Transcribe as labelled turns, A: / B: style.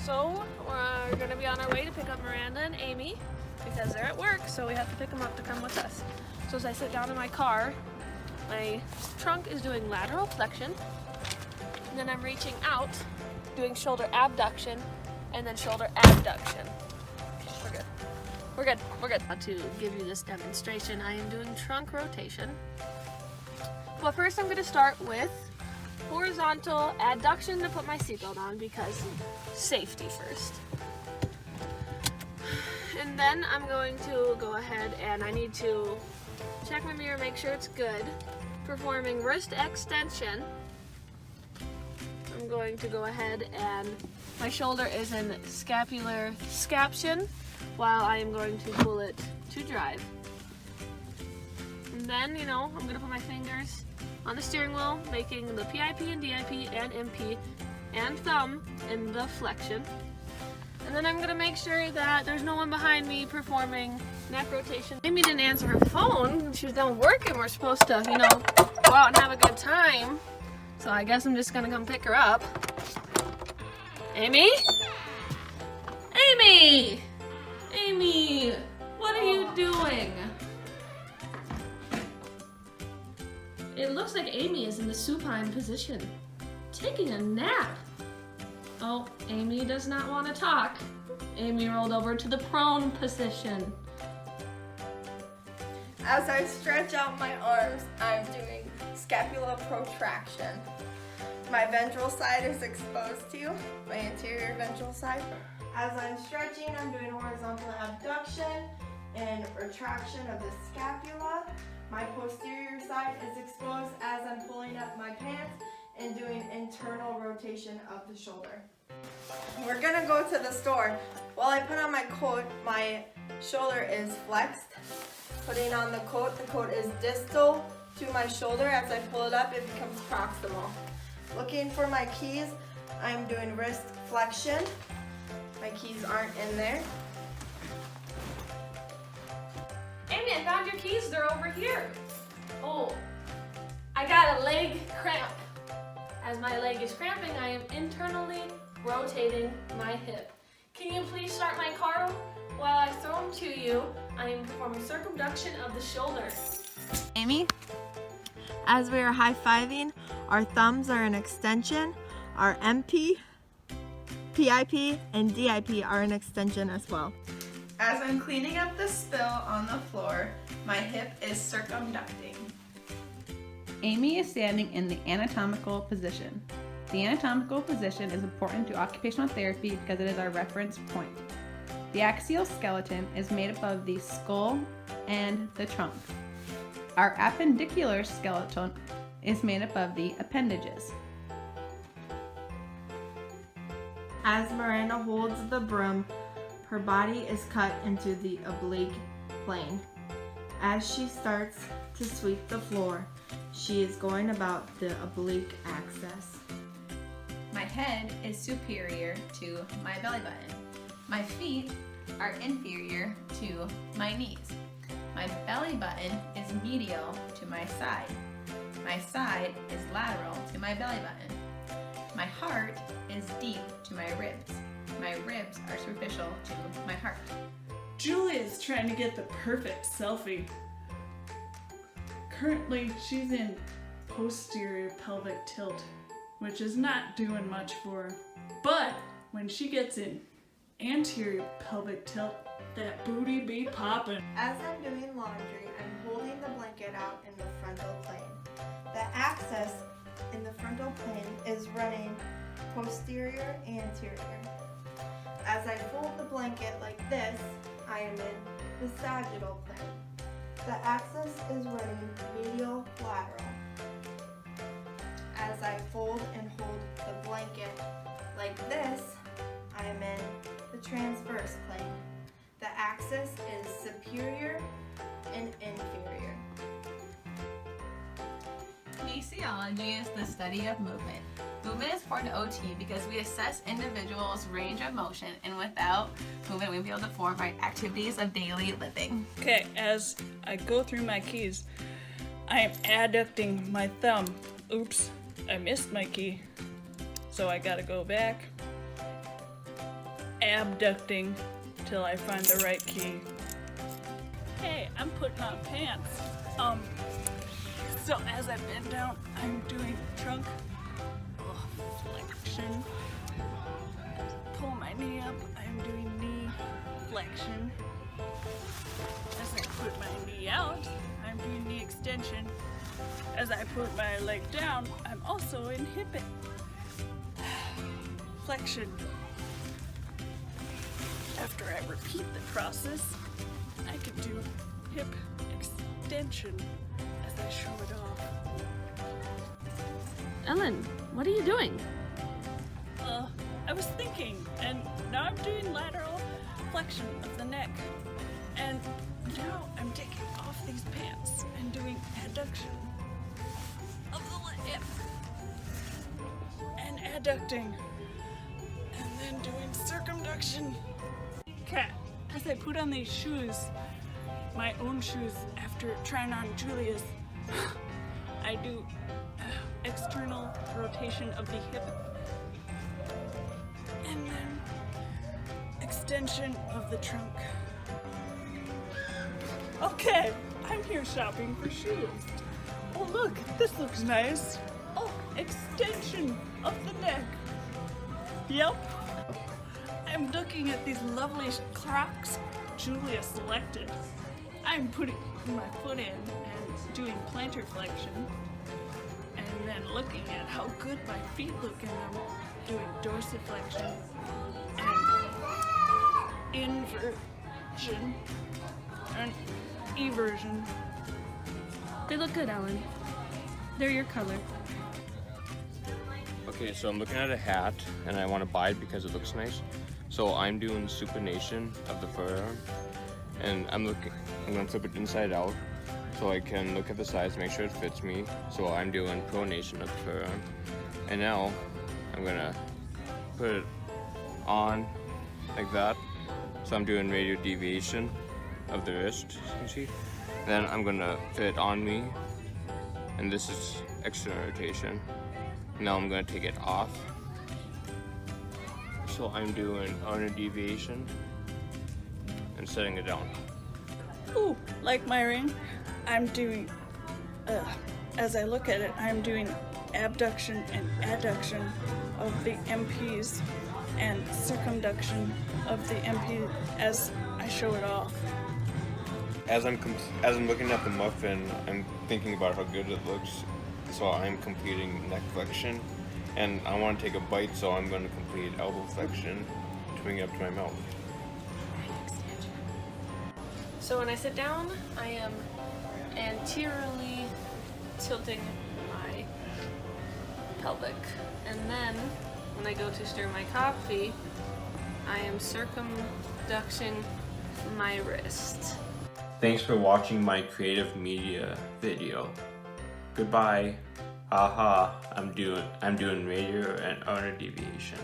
A: So we're gonna be on our way to pick up Miranda and Amy because they're at work, so we have to pick them up to come with us. So as I sit down in my car, my trunk is doing lateral flexion, and then I'm reaching out, doing shoulder abduction, and then shoulder abduction. We're good. We're good. We're good. To give you this demonstration, I am doing trunk rotation. Well, first I'm going to start with horizontal adduction to put my seatbelt on because safety first. And then I'm going to go ahead and I need to check my mirror, make sure it's good. Performing wrist extension. I'm going to go ahead and my shoulder is in scapular scaption while I am going to pull it to drive. And then, I'm going to put my fingers on the steering wheel, making the PIP and DIP and MP and thumb in the flexion. And then I'm going to make sure that there's no one behind me performing neck rotation. Amy didn't answer her phone. She was done working. We're supposed to, go out and have a good time. So I guess I'm just going to come pick her up. Amy? Amy! Amy! What are you doing? It looks like Amy is in the supine position, taking a nap. Oh, Amy does not want to talk. Amy rolled over to the prone position.
B: As I stretch out my arms, I'm doing scapular protraction. My ventral side is exposed to you, my anterior ventral side. As I'm stretching, I'm doing horizontal abduction and retraction of the scapula. My posterior side is exposed as I'm pulling up my pants and doing internal rotation of the shoulder. We're gonna go to the store. While I put on my coat, my shoulder is flexed. Putting on the coat is distal to my shoulder. As I pull it up, it becomes proximal. Looking for my keys, I'm doing wrist flexion. My keys aren't in there.
A: Amy, I found your keys. They're over here. Oh, I got a leg cramp. As my leg is cramping, I am internally rotating my hip. Can you please start my car while I throw them to you? I am performing circumduction of the shoulder.
B: Amy, as we are high-fiving, our thumbs are an extension. Our MP, PIP, and DIP are an extension as well. As I'm cleaning up the spill on the floor, my hip is circumducting.
C: Amy is standing in the anatomical position. The anatomical position is important to occupational therapy because it is our reference point. The axial skeleton is made up of the skull and the trunk. Our appendicular skeleton is made up of the appendages.
B: As Miranda holds the broom, her body is cut into the oblique plane. As she starts to sweep the floor, she is going about the oblique axis.
C: My head is superior to my belly button. My feet are inferior to my knees. My belly button is medial to my side. My side is lateral to my belly button. My heart is deep to my ribs. My ribs are superficial to my heart.
D: Julia's trying to get the perfect selfie. Currently, she's in posterior pelvic tilt, which is not doing much for her. But when she gets in anterior pelvic tilt, that booty be popping.
B: As I'm doing laundry, I'm holding the blanket out in the frontal plane. The axis in the frontal plane is running posterior anterior. As I fold the blanket like this, I am in the sagittal plane. The axis is running medial lateral. As I fold and hold the blanket like this, I am in the transverse plane. The axis is superior and inferior.
C: Kinesiology is the study of movement. Movement is important to OT because we assess individuals' range of motion, and without movement, we won't be able to perform our activities of daily living.
D: Okay, as I go through my keys, I am adducting my thumb. Oops, I missed my key. So I gotta go back abducting till I find the right key. Hey, I'm putting on pants. So as I bend down, I'm doing trunk flexion. Pull my knee up, I'm doing knee flexion. As I put my knee out, I'm doing knee extension. As I put my leg down, I'm also in hip flexion. After I repeat the process, I can do hip extension as I show it off.
A: Ellen, what are you doing?
D: I was thinking, and now I'm doing lateral flexion of the neck. And now I'm taking off these pants and doing adduction of the hip. And adducting. And then doing circumduction. Cat, as I put on these shoes, my own shoes after trying on Julia's, I do external rotation of the hip and then extension of the trunk. Okay, I'm here shopping for shoes. Oh look, this looks nice. Oh, extension of the neck. Yep. I'm looking at these lovely Crocs Julia selected. I'm putting my foot in and doing plantar flexion, and then looking at how good my feet look, and I'm doing dorsiflexion and inversion and eversion.
A: They look good, Ellen. They're your color.
E: Okay, so I'm looking at a hat and I want to buy it because it looks nice. So I'm doing supination of the forearm, and I'm gonna flip it inside out so I can look at the size, make sure it fits me. So I'm doing pronation of the forearm, and now I'm gonna put it on like that. So I'm doing radial deviation of the wrist, you see. Then I'm gonna fit it on me, and this is external rotation. Now I'm gonna take it off. So I'm doing outer deviation and setting it down.
D: Ooh, like my ring, I'm doing, as I look at it, I'm doing abduction and adduction of the MPs and circumduction of the MP as I show it off.
E: As I'm looking at the muffin, I'm thinking about how good it looks. So I'm completing neck flexion, and I want to take a bite, so I'm going to complete elbow flexion to bring it up to my mouth.
A: So when I sit down, I am anteriorly tilting my pelvic. And then when I go to stir my coffee, I am circumducting my wrist.
E: Thanks for watching my creative media video. Goodbye. Haha, I'm doing radial and outer deviation.